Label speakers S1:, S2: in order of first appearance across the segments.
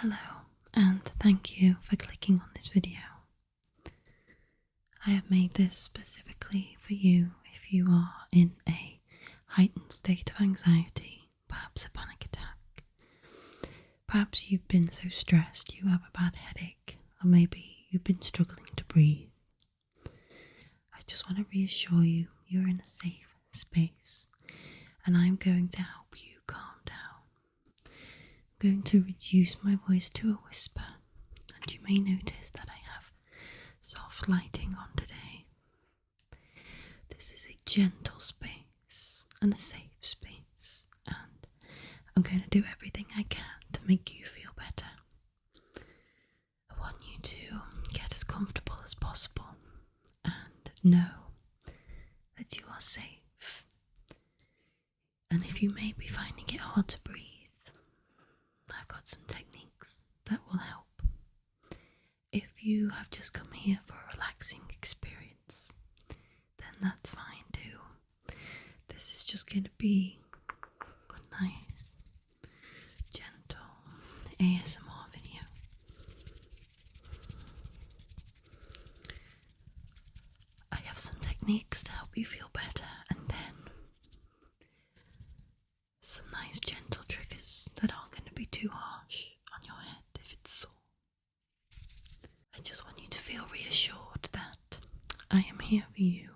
S1: Hello, and thank you for clicking on this video. I have made this specifically for you if you are in a heightened state of anxiety, perhaps a panic attack. Perhaps you've been so stressed you have a bad headache, or maybe you've been struggling to breathe. I just want to reassure you you're in a safe space, and I'm going to help you calm down. I'm going to reduce my voice to a whisper, and you may notice that I have soft lighting on today. This is a gentle space and a safe space, and I'm going to do everything I can to make you feel better. I want you to get as comfortable as possible and know that you are safe. And if you may be finding it hard to breathe, I've got some techniques that will help. If you have just come here for a relaxing experience, then that's fine too. This is just going to be a nice, gentle ASMR video. I have some techniques to help you feel better, and then some nice gentle triggers that aren't going to be too harsh on your head if it's sore. I just want you to feel reassured that I am here for you,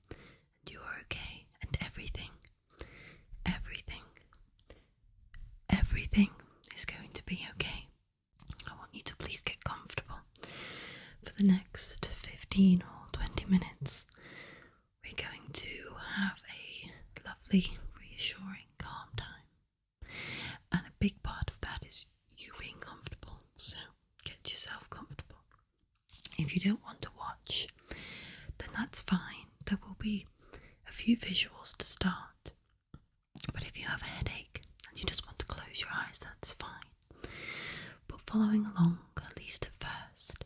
S1: and you are okay, and everything is going to be okay. I want you to please get comfortable. For the next 15 or 20 minutes, we're going to have a lovely, reassuring, calm time. And a big part of that is you being comfortable, so get yourself comfortable. If you don't want to watch, then that's fine. There will be a few visuals to start. But if you have a headache and you just want to close your eyes, that's fine. But following along, at least at first,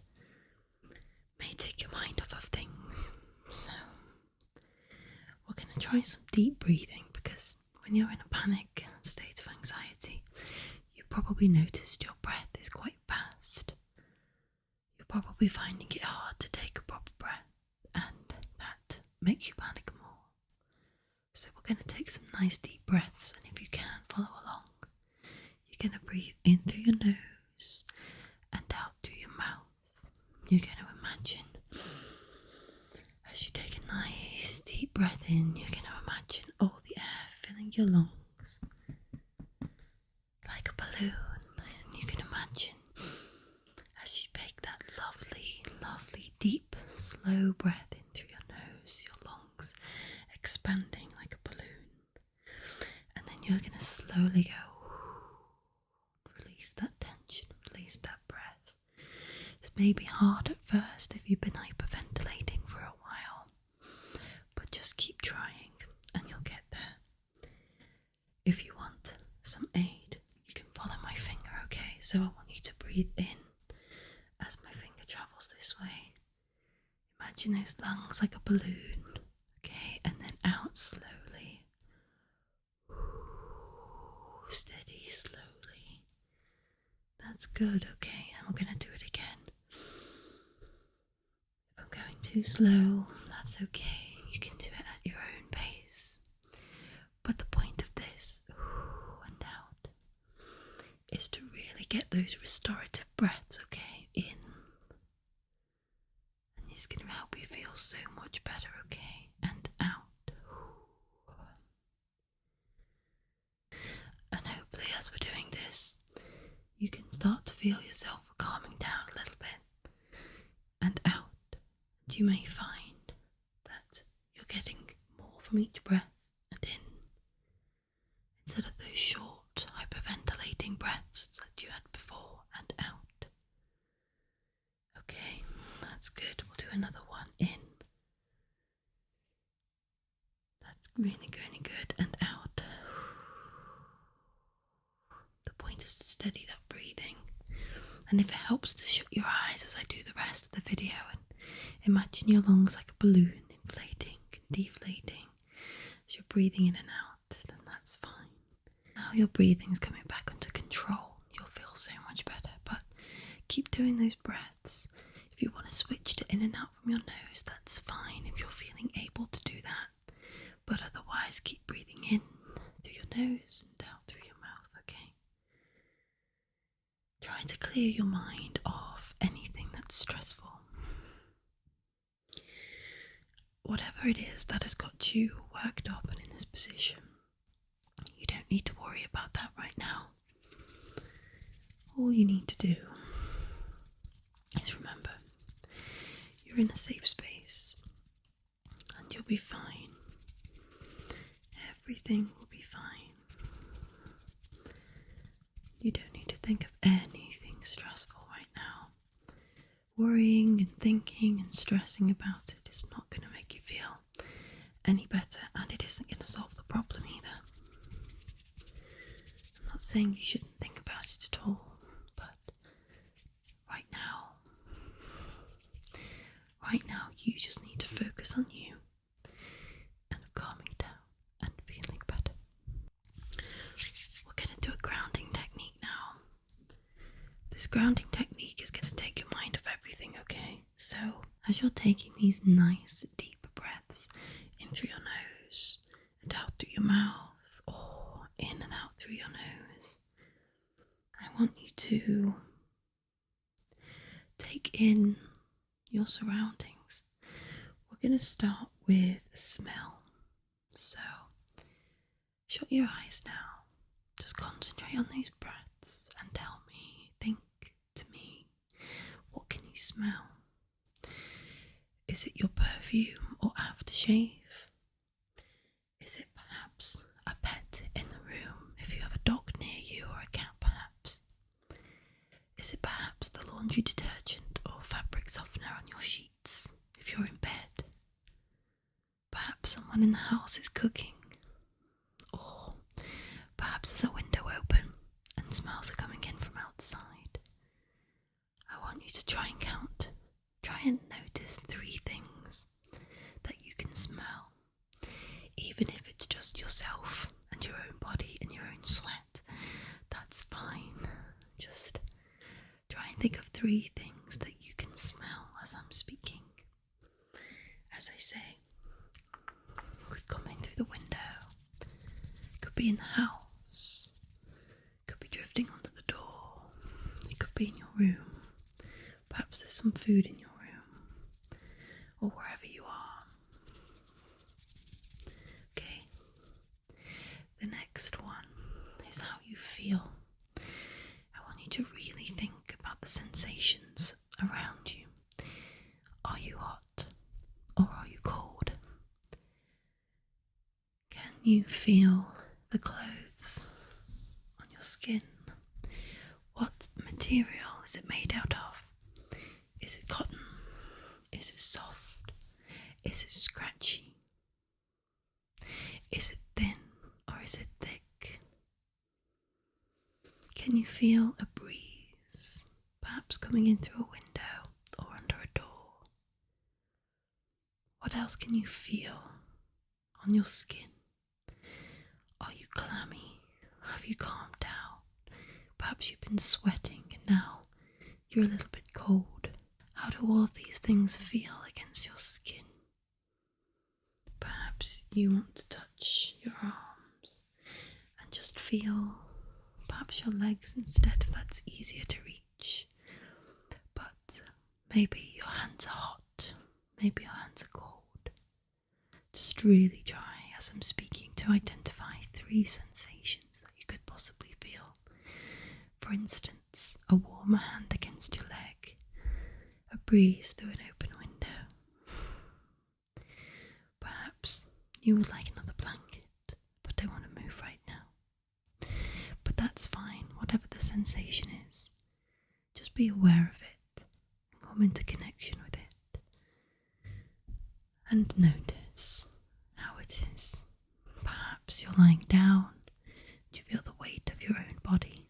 S1: may take your mind off of things. So we're going to try some deep breathing, because when you're in a panic state of anxiety, you probably noticed your breath is quite fast. You're probably finding it hard to take a proper breath, and that makes you panic more. So we're going to take some nice deep breaths, and if you can, follow along. You're going to breathe in through your nose and out through your mouth. You're going to imagine, as you take a nice deep breath in, you're going to imagine all the air filling your lungs like a balloon. And you can imagine, as you take that lovely, lovely, deep, slow breath in through your nose, your lungs expanding like a balloon. And then you're going to slowly go, release that tension, release that breath. This may be hard at first if you've been hyperventilating for a while, but just keep trying and you'll get there. If you want some aid, you can follow my finger, okay? So I want you to breathe in as my finger travels this way. Imagine those lungs like a balloon, okay? And then out slowly. Steady, slowly. That's good, okay? And we're going to do it again. If I'm going too slow, that's okay. You can do it at your own pace. But the point of this, and out, is to really get those restorative breaths, okay, in. And it's going to help you feel so much better, okay, and out. And hopefully as we're doing this, you can start to feel yourself calming down a little bit, and out. And you may find that you're getting more from each breath and in, instead of those short, hyperventilating breaths that you had before, and out. Okay, that's good. We'll do another one in. That's really, really good. And out. The point is to steady that breathing. And if it helps to shut your eyes as I do the rest of the video and imagine your lungs like a balloon, inflating and deflating as you're breathing in and out, then that's fine. Now your breathing's coming back under control. You'll feel so much better doing those breaths, if you want to switch to in and out from your nose, that's fine if you're feeling able to do that. But otherwise, keep breathing in through your nose and out through your mouth, okay? Try to clear your mind of anything that's stressful. Whatever it is that has got you worked up and in this position, you don't need to worry about that right now. All you need to do is remember, you're in a safe space and you'll be fine. Everything will be fine. You don't need to think of anything stressful right now. Worrying and thinking and stressing about it is not going to make you feel any better, and it isn't going to solve the problem either. I'm not saying you shouldn't think about it at all, but right now you just need to focus on you and calming down and feeling better. We're going to do a grounding technique now. This grounding technique is going to take your mind off everything, okay? So, as you're taking these nice deep breaths in through your nose and out through your mouth, or in and out through your nose, I want you to take in your surroundings. We're going to start with a smell. So, shut your eyes now. Just concentrate on these breaths and tell me, think to me, what can you smell? Is it your perfume or aftershave? Is it perhaps a pet in the room, if you have a dog near you, or a cat perhaps? Is it perhaps the laundry detergent or fabric softener on your sheets, if you're in bed? Perhaps someone in the house is cooking, or perhaps there's a window open and smells are coming in from outside. I want you to try and notice 3 things that you can smell, even if it's just yourself and your own body and your own sweat. That's fine. Just try and think of 3 things that you can smell as I'm speaking. As I say, it could come in through the window, it could be in the house, it could be drifting onto the door, it could be in your room, perhaps there's some food in your room, or wherever you are. Okay, the next one is how you feel. I want you to really think about the sensations around you. Are you hot or are you cold? Can you feel the clothes on your skin? What material is it made out of? Is it cotton? Is it soft? Is it scratchy? Is it thin or is it thick? Can you feel a breeze, perhaps coming in through a window or under a door? What else can you feel on your skin? Are you clammy? Have you calmed down? Perhaps you've been sweating and now you're a little bit cold. How do all of these things feel against your skin? Perhaps you want to touch your arms and just feel perhaps your legs instead, if that's easier to reach. But maybe your hands are hot, maybe your hands are cold. Just really try, as I'm speaking, to identify 3 sensations that you could possibly feel. For instance, a warmer hand against your leg, a breeze through an open window. Perhaps you would like another blanket, but don't want to move right now. But that's fine, whatever the sensation is. Just be aware of it and come into connection with it. And notice how it is. Perhaps you're lying down and you feel the weight of your own body.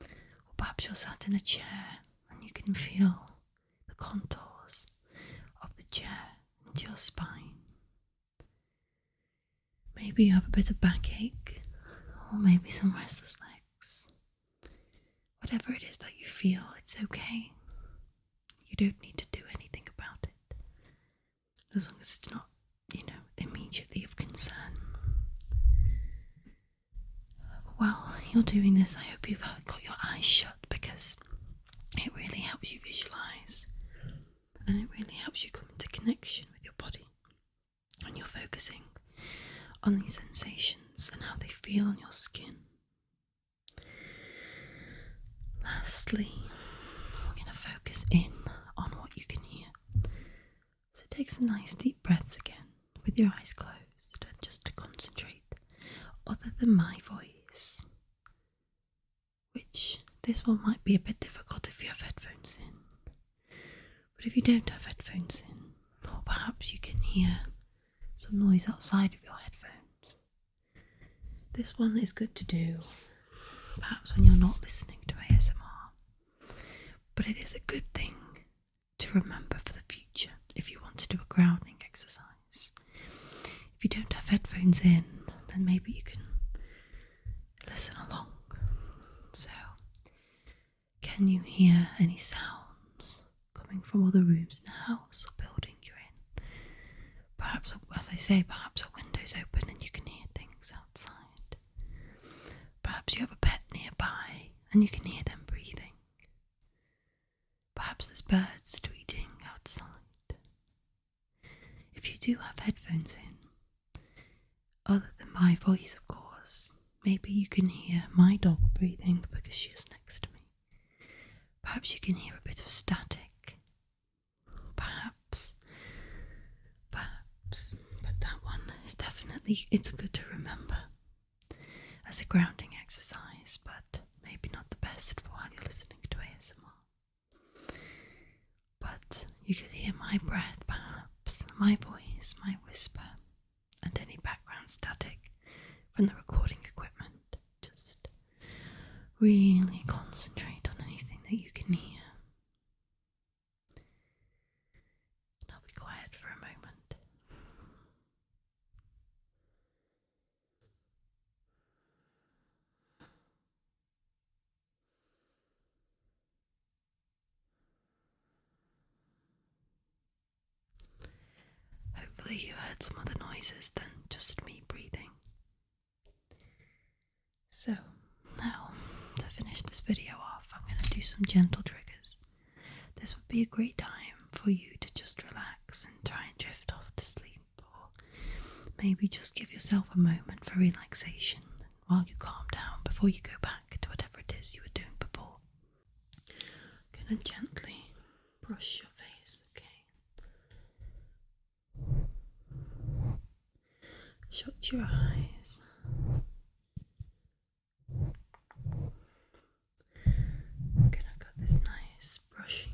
S1: Or perhaps you're sat in a chair and you can feel the contours of the chair into your spine. Maybe you have a bit of backache, or maybe some restless legs. Whatever it is that you feel, it's okay. don't need to do anything about it, as long as it's not, immediately of concern. While you're doing this, I hope you've got your eyes shut, because it really helps you visualize, and it really helps you come into connection with your body when you're focusing on these sensations and how they feel on your skin. Lastly, we're going to focus in on what you can hear. So take some nice deep breaths again with your eyes closed, and just to concentrate, other than my voice, which this one might be a bit difficult if you have headphones in, but if you don't have headphones in, or perhaps you can hear some noise outside of your headphones, this one is good to do perhaps when you're not listening to ASMR, but it is a good thing to remember for the future if you want to do a grounding exercise. If you don't have headphones in, then maybe you can listen along. So, can you hear any sounds coming from other rooms in the house or building you're in? Perhaps, as I say, perhaps a window's open and you can hear things outside. Perhaps you have a pet nearby and you can hear them breathing. Perhaps there's birds tweeting outside. If you do have headphones in, other than my voice of course, maybe you can hear my dog breathing because she is next to me. Perhaps you can hear a bit of static. Perhaps, but that one is definitely, it's good to remember as a grounding exercise, but maybe not the best for while you're listening to ASMR. But you could hear my breath perhaps, my voice, my whisper, and any background static from the recording equipment. Just really concentrate on anything that you can hear. And I'll be quiet for a moment. Hopefully you heard some other noises than just me breathing. So, now, to finish this video off, I'm going to do some gentle triggers. This would be a great time for you to just relax and try and drift off to sleep, or maybe just give yourself a moment for relaxation while you calm down before you go back to whatever it is you were doing before. I'm going to gently brush your face, okay? Shut your eyes. I'm gonna got this nice brushing.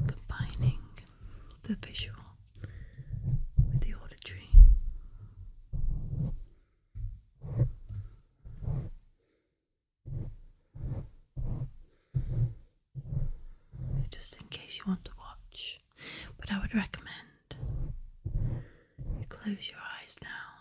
S1: Combining the visual with the auditory. Just in case you want to watch, but I would recommend you close your eyes now